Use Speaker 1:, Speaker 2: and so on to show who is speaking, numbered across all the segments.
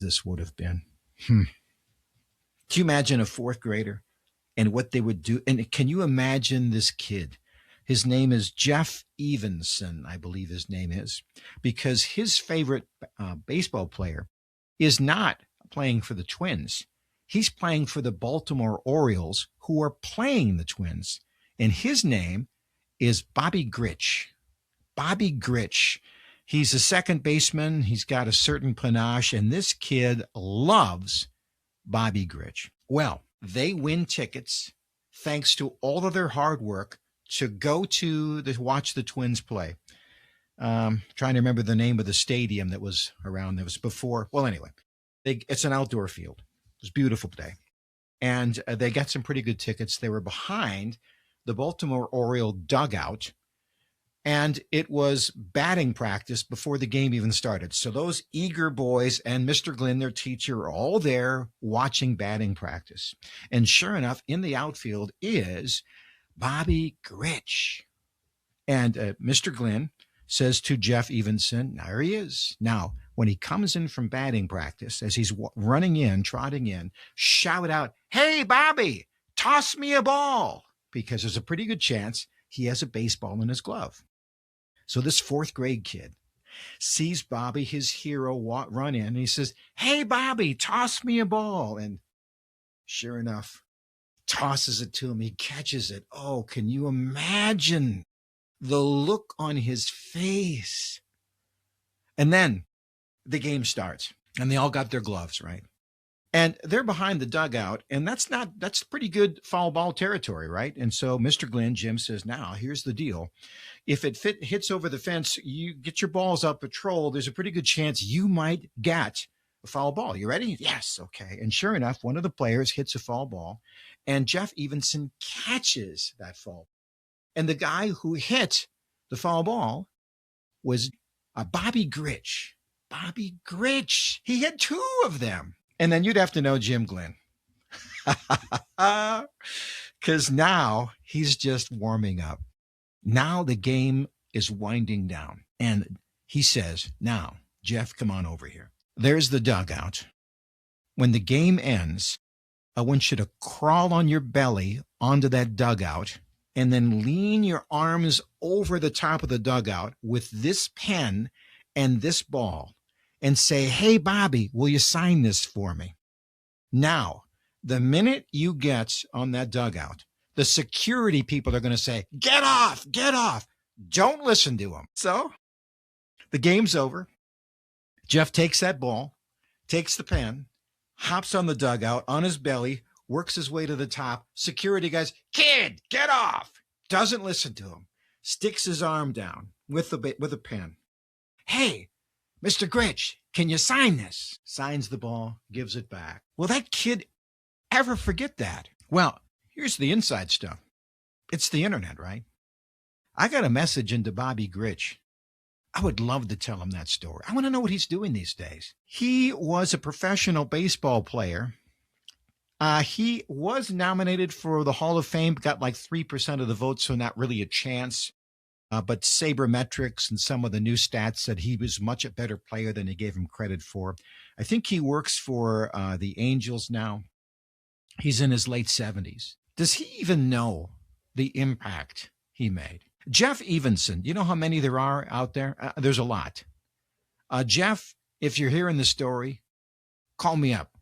Speaker 1: this would have been. Hmm. Can you imagine a fourth grader and what they would do? And can you imagine this kid? His name is Jeff Evenson, I believe his name is, because his favorite baseball player is not playing for the Twins. He's playing for the Baltimore Orioles, who are playing the Twins. And his name is Bobby Grich. Bobby Grich. He's a second baseman. He's got a certain panache, and this kid loves Bobby Grich. Well, they win tickets thanks to all of their hard work to go to watch the Twins play. Trying to remember the name of the stadium that was around. That was before. Well, anyway, it's an outdoor field. It was a beautiful day. And they got some pretty good tickets. They were behind the Baltimore Oriole dugout. And it was batting practice before the game even started. So those eager boys and Mr. Glenn, their teacher, are all there watching batting practice. And sure enough, in the outfield is Bobby Grich. And Mr. Glenn says to Jeff Evenson, there he is. Now, when he comes in from batting practice, as he's running in, trotting in, shout out, "Hey, Bobby, toss me a ball," because there's a pretty good chance he has a baseball in his glove. So this fourth grade kid sees Bobby, his hero, run in, and he says, "Hey, Bobby, toss me a ball." And sure enough, tosses it to him. He catches it. Oh, can you imagine the look on his face? And then the game starts, and they all got their gloves, right? And they're behind the dugout, and that's pretty good foul ball territory, right? And so Mr. Glenn, Jim, says, now, here's the deal. If it hits over the fence, you get your balls out patrol, there's a pretty good chance you might get a foul ball. You ready? Yes, okay. And sure enough, one of the players hits a foul ball, and Jeff Evenson catches that foul. And the guy who hit the foul ball was Bobby Grich. Bobby Grich. He had two of them. And then you'd have to know Jim Glenn. Because now he's just warming up. Now the game is winding down. And he says, now, Jeff, come on over here. There's the dugout. When the game ends, I want you to crawl on your belly onto that dugout and then lean your arms over the top of the dugout with this pen and this ball and say, "Hey, Bobby, will you sign this for me?" Now, the minute you get on that dugout, the security people are going to say, "Get off, get off." Don't listen to them. So the game's over. Jeff takes that ball, takes the pen, hops on the dugout on his belly, works his way to the top. Security guys, "Kid, get off." Doesn't listen to him. Sticks his arm down with a pen. "Hey, Mr. Grich, can you sign this?" Signs the ball, gives it back. Will that kid ever forget that? Well, here's the inside stuff. It's the internet, right? I got a message into Bobby Grich. I would love to tell him that story. I want to know what he's doing these days. He was a professional baseball player. He was nominated for the Hall of Fame, got like 3% of the vote, so not really a chance. But sabermetrics and some of the new stats said he was much a better player than he gave him credit for. I think he works for the Angels now. He's in his late 70s. Does he even know the impact he made? Jeff Evenson, you know how many there are out there? There's a lot. Jeff, if you're hearing the story, call me up.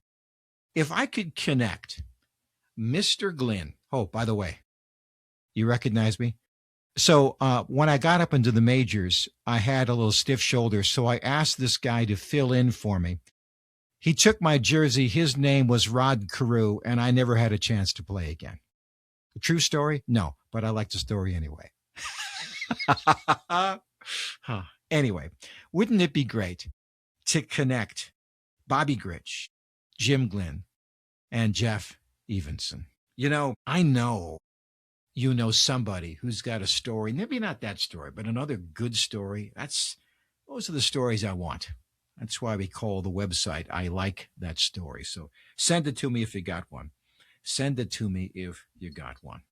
Speaker 1: If I could connect Mr. Glenn. Oh, by the way, you recognize me? So when I got up into the majors, I had a little stiff shoulder, so I asked this guy to fill in for me. He took my jersey. His name was Rod Carew, and I never had a chance to play again. A true story? No, but I like the story anyway. Anyway, wouldn't it be great to connect Bobby Grich, Jim Glenn, and Jeff Evenson? You know, I know you know somebody who's got a story, maybe not that story, but another good story. Those are the stories I want. That's why we call the website I Like That Story. So send it to me if you got one. Send it to me if you got one.